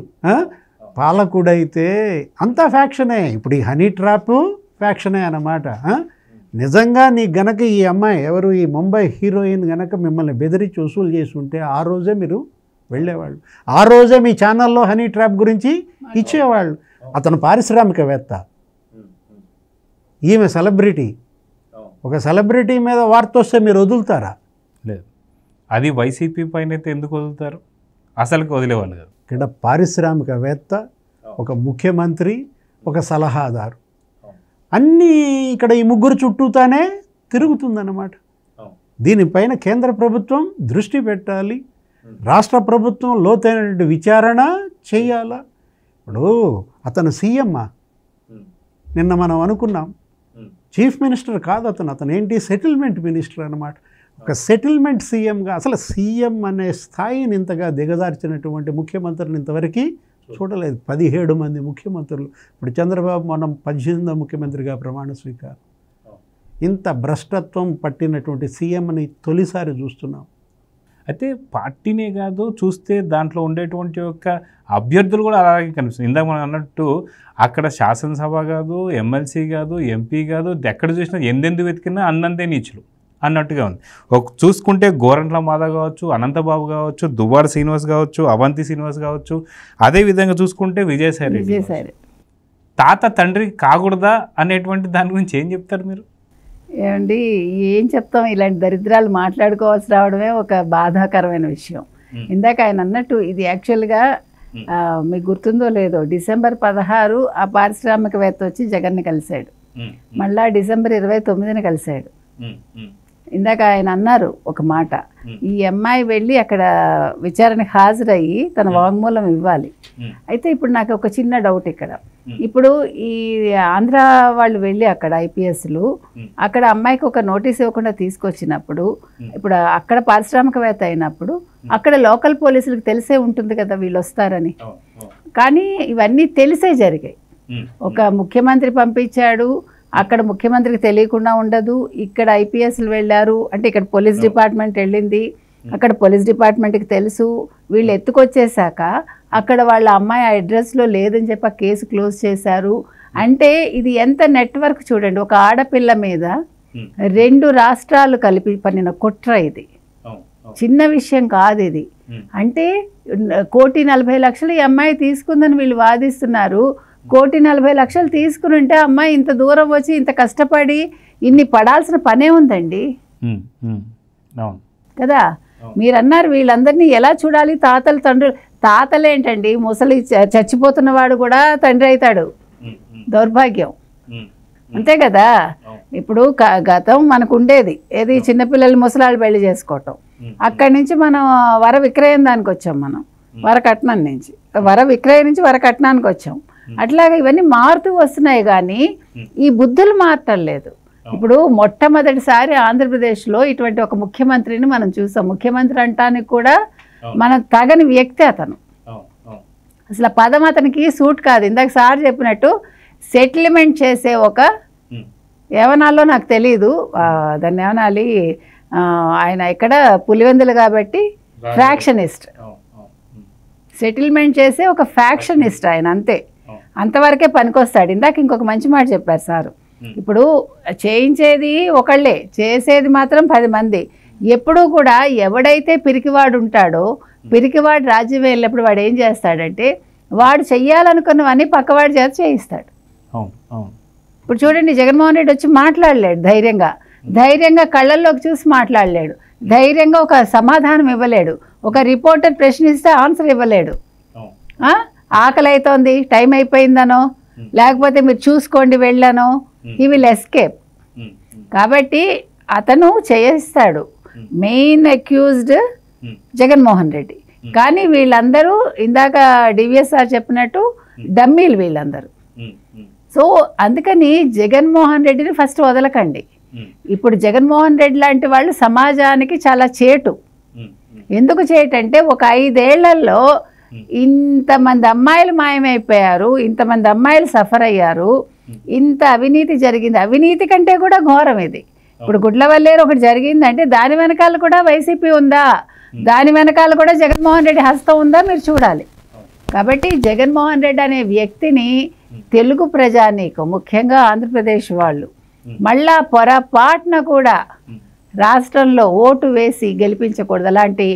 పాలకుడైతే అంతా ఫ్యాక్షనే. ఇప్పుడు ఈ హనీ ట్రాప్ ఫ్యాక్షనే అన్నమాట. నిజంగా నీ గనక ఈ అమ్మాయి ఎవరు, ఈ ముంబై హీరోయిన్ గనక మిమ్మల్ని బెదిరించి వసూలు చేసి ఉంటే ఆ రోజే మీరు వెళ్ళేవాళ్ళు, ఆ రోజే మీ ఛానల్లో హనీ ట్రాప్ గురించి ఇచ్చేవాళ్ళు. అతను పారిశ్రామికవేత్త, ఈమె సెలబ్రిటీ. ఒక సెలబ్రిటీ మీద వార్త వస్తే మీరు వదులుతారా? లేదు. అది వైసీపీ పైన అయితే ఎందుకు వదులుతారు? అసలుకి వదిలేవాళ్ళు కాదు. ఇక్కడ పారిశ్రామికవేత్త, ఒక ముఖ్యమంత్రి, ఒక సలహాదారు, అన్నీ ఇక్కడ ఈ ముగ్గురు చుట్టూతానే తిరుగుతుందన్నమాట. దీనిపైన కేంద్ర ప్రభుత్వం దృష్టి పెట్టాలి, రాష్ట్ర ప్రభుత్వం లోతైనటువంటి విచారణ చేయాలా. ఇప్పుడు అతను సీఎమ్మా, నిన్న మనం అనుకున్నాం, చీఫ్ మినిస్టర్ కాదు అతను ఏంటి, సెటిల్మెంట్ మినిస్టర్ అన్నమాట. ఒక సెటిల్మెంట్ సీఎంగా, అసలు సీఎం అనే స్థాయిని ఇంతగా దిగజార్చినటువంటి ముఖ్యమంత్రిని ఇంతవరకు చూడలేదు. 17 మంది ముఖ్యమంత్రులు. ఇప్పుడు చంద్రబాబు మనం 18వ ముఖ్యమంత్రిగా ప్రమాణ స్వీకారం. ఇంత భ్రష్టత్వం పట్టినటువంటి సీఎంని తొలిసారి చూస్తున్నాం. అయితే పార్టీనే కాదు, చూస్తే దాంట్లో ఉండేటువంటి యొక్క అభ్యర్థులు కూడా అలాగే కనిపిస్తుంది. ఇందాక మనం అన్నట్టు అక్కడ శాసనసభ కాదు, ఎమ్మెల్సీ కాదు, ఎంపీ కాదు, ఎక్కడ చూసినా ఎందెందు వెతికినా అన్నంతే నీచులు అన్నట్టుగా ఉంది. చూసుకుంటే గోరంట్ల మాధవ్ కావచ్చు, అనంతబాబు కావచ్చు, దువ్వాడ శ్రీనివాస్ కావచ్చు, అవంతి శ్రీనివాస్ కావచ్చు, అదేవిధంగా చూసుకుంటే విజయసాయి రెడ్డి. తాత తండ్రి కాకూడదా అనేటువంటి దాని గురించి ఏం చెప్తారు మీరు? ఏమండి, ఏం చెప్తాం, ఇలాంటి దరిద్రాలు మాట్లాడుకోవాల్సి రావడమే ఒక బాధాకరమైన విషయం. ఇందాక ఆయన అన్నట్టు ఇది యాక్చువల్గా మీకు గుర్తుందో లేదో, డిసెంబర్ 16 ఆ పారిశ్రామికవేత్త వచ్చి జగన్ని కలిశాడు, మళ్ళా డిసెంబర్ 29న కలిశాడు. ఇందాక ఆయన అన్నారు ఒక మాట, ఈ అమ్మాయి వెళ్ళి అక్కడ విచారణకు హాజరయ్యి తన వాంగ్మూలం ఇవ్వాలి. అయితే ఇప్పుడు నాకు ఒక చిన్న డౌట్ ఇక్కడ. ఇప్పుడు ఈ ఆంధ్ర వాళ్ళు వెళ్ళి అక్కడ ఐపీఎస్లు అక్కడ అమ్మాయికి ఒక నోటీస్ ఇవ్వకుండా తీసుకొచ్చినప్పుడు, ఇప్పుడు అక్కడ పారిశ్రామికవేత్త అయినప్పుడు అక్కడ లోకల్ పోలీసులకు తెలిసే ఉంటుంది కదా వీళ్ళు వస్తారని. కానీ ఇవన్నీ తెలిసే జరిగాయి. ఒక ముఖ్యమంత్రి పంపించాడు, అక్కడ ముఖ్యమంత్రికి తెలియకుండా ఉండదు. ఇక్కడ ఐపీఎస్లు వెళ్ళారు అంటే ఇక్కడ పోలీస్ డిపార్ట్మెంట్ వెళ్ళింది, అక్కడ పోలీస్ డిపార్ట్మెంట్కి తెలుసు. వీళ్ళు ఎత్తుకొచ్చేసాక అక్కడ వాళ్ళ అమ్మాయి ఆ అడ్రస్లో లేదని చెప్పి ఆ కేసు క్లోజ్ చేశారు. అంటే ఇది ఎంత నెట్వర్క్ చూడండి. ఒక ఆడపిల్ల మీద 2 రాష్ట్రాలు కలిపి పన్నిన కుట్ర ఇది, చిన్న విషయం కాదు ఇది. అంటే 1,40,00,000 ఈ అమ్మాయి తీసుకుందని వీళ్ళు వాదిస్తున్నారు. 1,40,00,000 తీసుకుని ఉంటే అమ్మాయి ఇంత దూరం వచ్చి ఇంత కష్టపడి ఇన్ని పడాల్సిన పనే ఉందండి కదా. మీరు అన్నారు వీళ్ళందరినీ ఎలా చూడాలి, తాతలు తండ్రులు. తాతలేంటండి, ముసలి చచ్చిపోతున్న వాడు కూడా తండ్రి అవుతాడు, దౌర్భాగ్యం అంతే కదా. ఇప్పుడు గతం మనకు ఉండేది ఏది, చిన్నపిల్లలు ముసలాళ్ళు పెళ్లి చేసుకోవటం. అక్కడి నుంచి మనం వర విక్రయం దానికి వచ్చాం, మనం వరకట్నం నుంచి వర విక్రయం నుంచి వరకట్నానికి వచ్చాం. అట్లాగే ఇవన్నీ మారుతూ వస్తున్నాయి కానీ ఈ బుద్ధులు మారటం లేదు. ఇప్పుడు మొట్టమొదటిసారి ఆంధ్రప్రదేశ్లో ఇటువంటి ఒక ముఖ్యమంత్రిని మనం చూసాం. ముఖ్యమంత్రి అంటానికి కూడా మన తగని వ్యక్తి అతను. అసలు పదం అతనికి సూట్ కాదు. ఇందాక సార్ చెప్పినట్టు సెటిల్మెంట్ చేసే ఒక ఏమనాలో నాకు తెలీదు, దాన్ని ఏమనాలి, ఆయన ఇక్కడ పులివెందులు కాబట్టి ఫ్యాక్షనిస్ట్, సెటిల్మెంట్ చేసే ఒక ఫ్యాక్షనిస్ట్ ఆయన, అంతే. అంతవరకే పనికొస్తాడు. ఇందాక ఇంకొక మంచి మాట చెప్పారు సారు, ఇప్పుడు చేయించేది ఒకళ్ళే, చేసేది మాత్రం 10 మంది. ఎప్పుడూ కూడా ఎవడైతే పిరికివాడు ఉంటాడో, పిరికివాడు రాజ్యం వెళ్ళినప్పుడు వాడు ఏం చేస్తాడంటే వాడు చెయ్యాలనుకున్నవన్నీ పక్కవాడి చేత చేయిస్తాడు. ఇప్పుడు చూడండి, జగన్మోహన్ రెడ్డి వచ్చి మాట్లాడలేడు ధైర్యంగా కళ్ళల్లోకి చూసి మాట్లాడలేడు, ధైర్యంగా ఒక సమాధానం ఇవ్వలేడు, ఒక రిపోర్టర్ ప్రశ్నిస్తే ఆన్సర్ ఇవ్వలేడు. ఆకలి అవుతోంది, టైం అయిపోయిందనో, లేకపోతే మీరు చూసుకోండి వెళ్ళానో, హీ విల్ ఎస్కేప్. కాబట్టి అతను చేయిస్తాడు. Main accused Jaganmohan Reddy. కానీ వీళ్ళందరూ ఇందాక డివిఎస్ఆర్ చెప్పినట్టు డమ్మీలు వీళ్ళందరూ. సో అందుకని జగన్మోహన్ రెడ్డిని ఫస్ట్ వదలకండి. ఇప్పుడు జగన్మోహన్ రెడ్డి లాంటి వాళ్ళు సమాజానికి చాలా చేటు. ఎందుకు చేటంటే ఒక 5 ఏళ్లలో ఇంతమంది అమ్మాయిలు మాయమైపోయారు, ఇంతమంది అమ్మాయిలు సఫర్ అయ్యారు, ఇంత అవినీతి జరిగింది. అవినీతి కంటే కూడా ఘోరం ఇది. ఇప్పుడు గుడ్లవల్లేరు ఒకటి జరిగిందంటే దాని వెనకాల కూడా వైసీపీ ఉందా, దాని వెనకాల కూడా జగన్మోహన్ రెడ్డి హస్తం ఉందా మీరు చూడాలి. కాబట్టి జగన్మోహన్ రెడ్డి అనే వ్యక్తిని తెలుగు ప్రజానీకం, ముఖ్యంగా ఆంధ్రప్రదేశ్ వాళ్ళు మళ్ళా పొరపాటున కూడా రాష్ట్రంలో ఓటు వేసి గెలిపించకూడదు. అలాంటి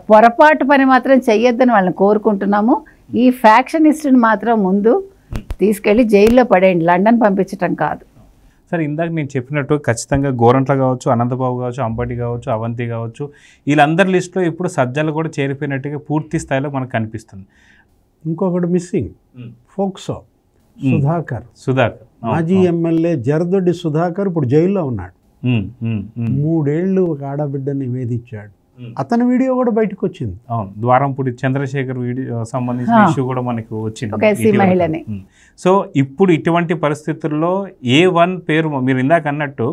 పొరపాటు పని మాత్రం చెయ్యొద్దని వాళ్ళని కోరుకుంటున్నాము. ఈ ఫ్యాక్షనిస్ట్ని మాత్రం ముందు తీసుకెళ్ళి జైల్లో పడేయండి, లండన్ పంపించటం కాదు. సరే, ఇందాక నేను చెప్పినట్టు ఖచ్చితంగా గోరంట్ల కావచ్చు, అనంతబాబు కావచ్చు, అంబటి కావచ్చు, అవంతి కావచ్చు, వీళ్ళందరి లిస్టులో ఇప్పుడు సజ్జలు కూడా చేరిపోయినట్టుగా పూర్తి స్థాయిలో మనకు కనిపిస్తుంది. ఇంకొకటి మిస్సింగ్, ఫోక్సో సుధాకర్, మాజీ ఎమ్మెల్యే జరదొడ్డి సుధాకర్ ఇప్పుడు జైల్లో ఉన్నాడు. 3 ఏళ్ళు ఒక ఆడబిడ్డని వేధించాడు. అతని వీడియో కూడా బయటకు వచ్చింది. అవును, ద్వారంపూడి చంద్రశేఖర్ వీడియో సంబంధించిన ఇష్యూ కూడా మనకు వచ్చింది. సో ఇప్పుడు ఇటువంటి పరిస్థితుల్లో A1 పేరు మీరు ఇందాక అన్నట్టు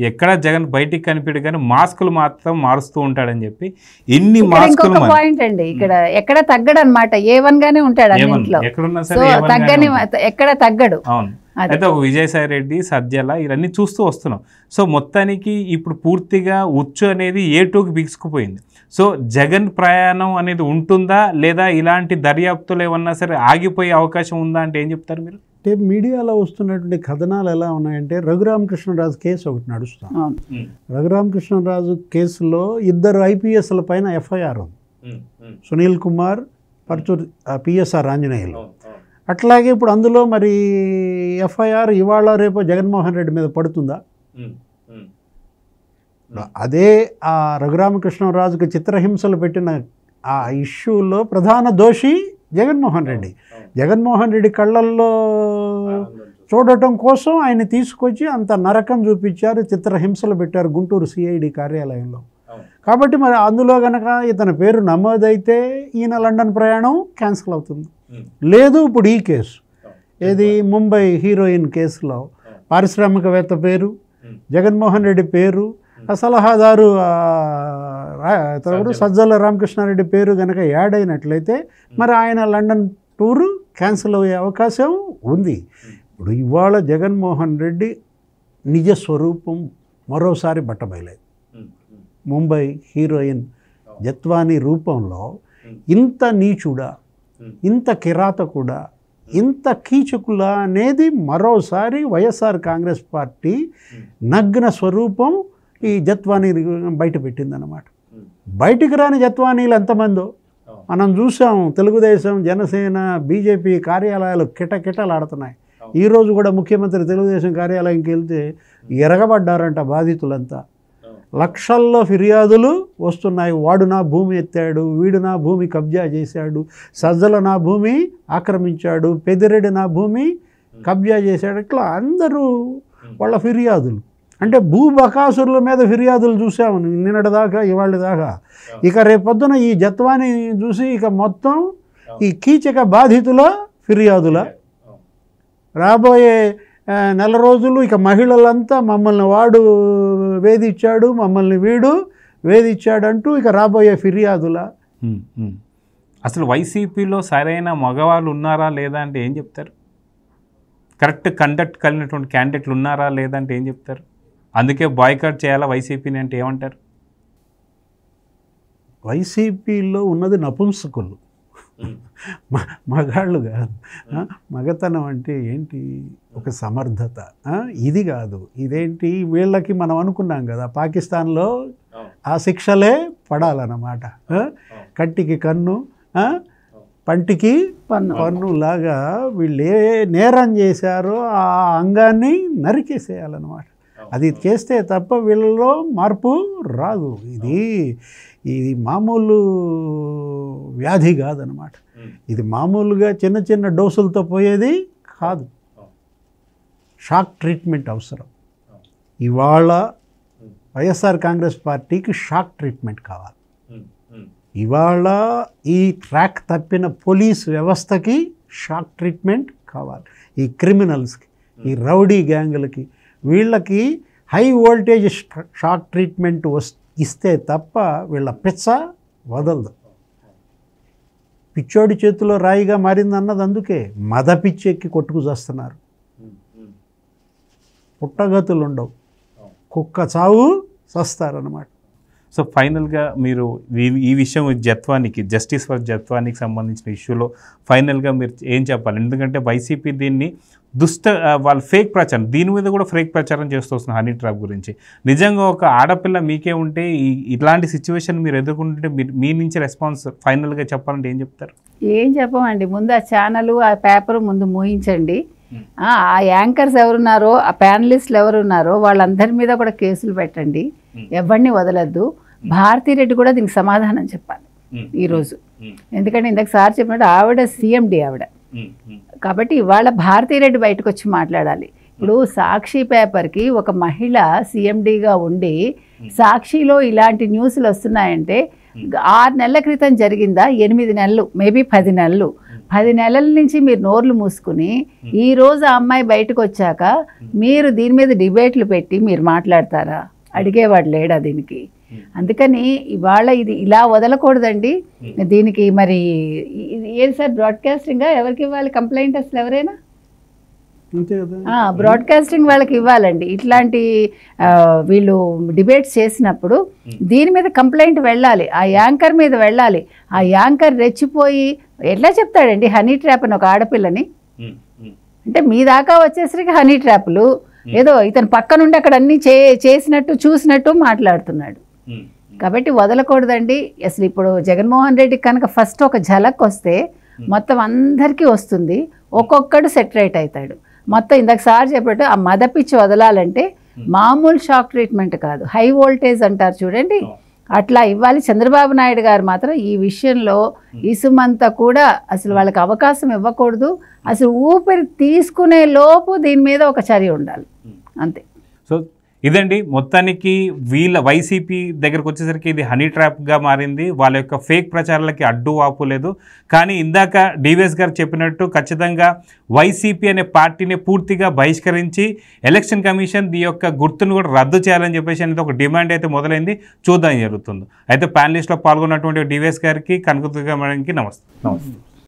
ఎక్కడ జగన్ బయటికి కనిపించడు కానీ మాస్కులు మాత్రం మారుస్తూ ఉంటాడని చెప్పి ఎన్ని మాస్కులు. పాయింట్ అండి, ఇక్కడ ఎక్కడ తగ్గడు అనమాట, A1 గానే ఉంటాడు అన్నింట్లో, ఎక్కడ తగ్గడు. అవును, అయితే ఒక విజయసాయి రెడ్డి, సజ్జల ఇవన్నీ చూస్తూ వస్తున్నాం. సో మొత్తానికి ఇప్పుడు పూర్తిగా ఉచ్చు అనేది A2కి బిగుసుకుపోయింది. సో జగన్ ప్రయాణం అనేది ఉంటుందా లేదా ఇలాంటి దర్యాప్తులు ఏమన్నా సరే ఆగిపోయే అవకాశం ఉందా అంటే ఏం చెప్తారు మీరు? అంటే మీడియాలో వస్తున్నటువంటి కథనాలు ఎలా ఉన్నాయంటే రఘురామకృష్ణరాజు కేసు ఒకటి నడుస్తాం. రఘురామకృష్ణరాజు కేసులో 2 IPSల పైన FIR ఉంది. సునీల్ కుమార్, పర్చూర్ PSR ఆంజనేయులు. అట్లాగే ఇప్పుడు అందులో మరి FIR ఇవాళ రేపు జగన్మోహన్ రెడ్డి మీద పడుతుందా? అదే ఆ రఘురామకృష్ణరాజుకి చిత్రహింసలు పెట్టిన ఆ ఇష్యూలో ప్రధాన దోషి జగన్మోహన్ రెడ్డి. జగన్మోహన్ రెడ్డి కళ్ళల్లో చూడటం కోసం ఆయన తీసుకొచ్చి అంత నరకం చూపించారు, చిత్రహింసలు పెట్టారు గుంటూరు CID కార్యాలయంలో. కాబట్టి మరి అందులో గనక ఇతని పేరు నమోదైతే ఈయన లండన్ ప్రయాణం క్యాన్సిల్ అవుతుంది. లేదు ఇప్పుడు ఈ కేసు ఏది ముంబై హీరోయిన్ కేసులో పారిశ్రామికవేత్త పేరు, జగన్మోహన్ రెడ్డి పేరు, సలహాదారు సజ్జల రామకృష్ణారెడ్డి పేరు కనుక యాడ్ అయినట్లయితే మరి ఆయన లండన్ టూరు క్యాన్సిల్ అయ్యే అవకాశం ఉంది. ఇప్పుడు ఇవాళ జగన్మోహన్ రెడ్డి నిజ స్వరూపం మరోసారి బట్టబయలేదు. ముంబై హీరోయిన్ జత్వానీ రూపంలో ఇంత నీచుడా, ఇంత కిరాతకుడా, ఇంత కీచకులా అనేది మరోసారి వైఎస్ఆర్ కాంగ్రెస్ పార్టీ నగ్న స్వరూపం ఈ జత్వానీ బయట పెట్టిందన్నమాట. బయటికి రాని జత్వానీలు ఎంతమందో మనం చూసాం. తెలుగుదేశం, జనసేన, BJP కార్యాలయాలు కిటకిటలాడుతున్నాయి. ఈరోజు కూడా ముఖ్యమంత్రి తెలుగుదేశం కార్యాలయంకి వెళ్తే ఎరగబడ్డారంట బాధితులంతా. లక్షల్లో ఫిర్యాదులు వస్తున్నాయి. వాడు నా భూమి ఎత్తాడు, వీడు నా భూమి కబ్జా చేశాడు, సజ్జల నా భూమి ఆక్రమించాడు, పెద్దిరెడ్డి నా భూమి కబ్జా చేశాడు, ఇట్లా అందరూ వాళ్ళ ఫిర్యాదులు. అంటే భూబకాసురుల మీద ఫిర్యాదులు చూసాము నిన్నటి దాకా, ఇవాళ దాకా. ఇక రేపొద్దున ఈ జత్వాని చూసి ఇక మొత్తం ఈ కీచక బాధితుల ఫిర్యాదుల రాబోయే నెల రోజులు ఇక మహిళలంతా మమ్మల్ని వాడు వేధించాడు, మమ్మల్ని వీడు వేధించాడంటూ ఇక రాబోయే ఫిర్యాదుల. అసలు వైసీపీలో సరైన మగవాళ్ళు ఉన్నారా లేదా అంటే ఏం చెప్తారు? కరెక్ట్ కండక్ట్ కలిగినటువంటి క్యాండిడేట్లు ఉన్నారా లేదా అంటే ఏం చెప్తారు? అందుకే బాయ్కాట్ చేయాలా వైసీపీని అంటే ఏమంటారు? వైసీపీలో ఉన్నది నపుంసకులు, మగాళ్ళు కాదు. మగతనం అంటే ఏంటి? ఒక సమర్థత. ఇది కాదు, ఇదేంటి వీళ్ళకి మనం అనుకున్నాం కదా పాకిస్తాన్లో ఆ శిక్షలే పడాలన్నమాట. కంటికి కన్ను, పంటికి పన్నులాగా వీళ్ళు ఏ నేరం చేశారో ఆ అంగాన్ని నరికేసేయాలన్నమాట. అది చేస్తే తప్ప వీళ్ళలో మార్పు రాదు. ఇది మామూలు వ్యాధి కాదనమాట. ఇది మామూలుగా చిన్న చిన్న డోసులతో పోయేది కాదు. షాక్ ట్రీట్మెంట్ అవసరం. ఇవాళ వైఎస్ఆర్ కాంగ్రెస్ పార్టీకి షాక్ ట్రీట్మెంట్ కావాలి. ఇవాళ ఈ ట్రాక్ తప్పిన పోలీస్ వ్యవస్థకి షాక్ ట్రీట్మెంట్ కావాలి. ఈ క్రిమినల్స్కి, ఈ రౌడీ గ్యాంగులకి, వీళ్ళకి హై వోల్టేజ్ షాక్ ట్రీట్మెంట్ ఇస్తే తప్ప వీళ్ళ పిచ్చ వదలదు. పిచ్చోడి చేతిలో రాయిగా మారింది అన్నది అందుకే. మద పిచ్చెక్కి కొట్టుకు చేస్తున్నారు. పుట్టగతులు ఉండవు, కుక్క చావు చస్తారన్నమాట. సో ఫైనల్గా మీరు ఈ విషయం జత్వానికి, జస్టిస్ ఫర్ జత్వానికి సంబంధించిన ఇష్యూలో ఫైనల్గా మీరు ఏం చెప్పాలి? ఎందుకంటే వైసీపీ దీన్ని వాళ్ళ ఫేక్ ప్రచారం, దీని మీద కూడా ఫేక్ ప్రచారం చేస్తూ వస్తున్నారు హనీ ట్రాప్ గురించి. నిజంగా ఒక ఆడపిల్ల మీకే ఉంటే ఇట్లాంటి సిచ్యువేషన్ మీరు ఎదుర్కొంటుంటే మీ నుంచి రెస్పాన్స్ ఫైనల్గా చెప్పాలంటే ఏం చెప్తారు? ఏం చెప్పమండి, ముందు ఆ ఛానల్, ఆ పేపర్ ముందు మూయించండి. ఆ యాంకర్స్ ఎవరున్నారో, ఆ ప్యానలిస్టులు ఎవరున్నారో వాళ్ళందరి మీద కూడా కేసులు పెట్టండి. ఎవరిని వదలద్దు. భారతీరెడ్డి కూడా దీనికి సమాధానం చెప్పాలి ఈరోజు. ఎందుకంటే ఇందాక సార్ చెప్పినట్టు ఆవిడ సీఎండి ఆవిడ కాబట్టి ఇవాళ భారతీరెడ్డి బయటకు వచ్చి మాట్లాడాలి. ఇప్పుడు సాక్షి పేపర్కి ఒక మహిళ సీఎండీగా ఉండి సాక్షిలో ఇలాంటి న్యూస్లు వస్తున్నాయంటే 6 నెలల క్రితం జరిగిందా, 8 నెలలు, మేబీ 10 నెలలు, 10 నెలల నుంచి మీరు నోర్లు మూసుకుని ఈరోజు ఆ అమ్మాయి బయటకు వచ్చాక మీరు దీని మీద డిబేట్లు పెట్టి మీరు మాట్లాడతారా? అడిగేవాడు లేడా దీనికి? అందుకని ఇవాళ ఇది ఇలా వదలకూడదండి. దీనికి మరి ఏది సార్, బ్రాడ్కాస్టింగ్గా ఎవరికి ఇవ్వాలి కంప్లైంట్? అసలు ఎవరైనా బ్రాడ్కాస్టింగ్ వాళ్ళకి ఇవ్వాలండి. ఇట్లాంటి వీళ్ళు డిబేట్స్ చేసినప్పుడు దీని మీద కంప్లైంట్ వెళ్ళాలి, ఆ యాంకర్ మీద వెళ్ళాలి. ఆ యాంకర్ రెచ్చిపోయి ఎట్లా చెప్తాడండి హనీ ట్రాప్ అని ఒక ఆడపిల్లని? అంటే మీ దాకా వచ్చేసరికి హనీ ట్రాప్లు ఏదో ఇతను పక్క నుండి అక్కడ అన్ని చేసినట్టు చూసినట్టు మాట్లాడుతున్నాడు. కాబట్టి వదలకూడదండి. అసలు ఇప్పుడు జగన్మోహన్ రెడ్డికి కనుక ఫస్ట్ ఒక ఝలక్ వస్తే మొత్తం అందరికీ వస్తుంది. ఒక్కొక్కడు సెటరేట్ అవుతాడు మొత్తం. ఇందాక సార్ చెప్పినట్టు ఆ మదపిచ్చి వదలాలంటే మామూలు షాక్ ట్రీట్మెంట్ కాదు, హై వోల్టేజ్ అంటారు చూడండి, అట్లా ఇవ్వాలి. చంద్రబాబు నాయుడు గారు మాత్రం ఈ విషయంలో ఇసుమంతా కూడా అసలు వాళ్ళకి అవకాశం ఇవ్వకూడదు. అసలు ఊపిరి తీసుకునే లోపు దీని మీద ఒక చర్య ఉండాలి, అంతే. సో ఇదండి మొత్తానికి వీళ్ళ వైసీపీ దగ్గరకు వచ్చేసరికి ఇది హనీ ట్రాప్గా మారింది. వాళ్ళ యొక్క ఫేక్ ప్రచారాలకి అడ్డు వాపు లేదు. కానీ ఇందాక డివిఎస్ గారు చెప్పినట్టు ఖచ్చితంగా వైసీపీ అనే పార్టీని పూర్తిగా బహిష్కరించి ఎలక్షన్ కమిషన్ ఈ యొక్క గుర్తును కూడా రద్దు చేయాలని చెప్పేసి అనేది ఒక డిమాండ్ అయితే మొదలైంది. చూద్దాం జరుగుతుందో. అయితే ప్యానలిస్ట్లో పాల్గొన్నటువంటి డివిఎస్ గారికి, కనకదుర్గ మేడంకి నమస్తే.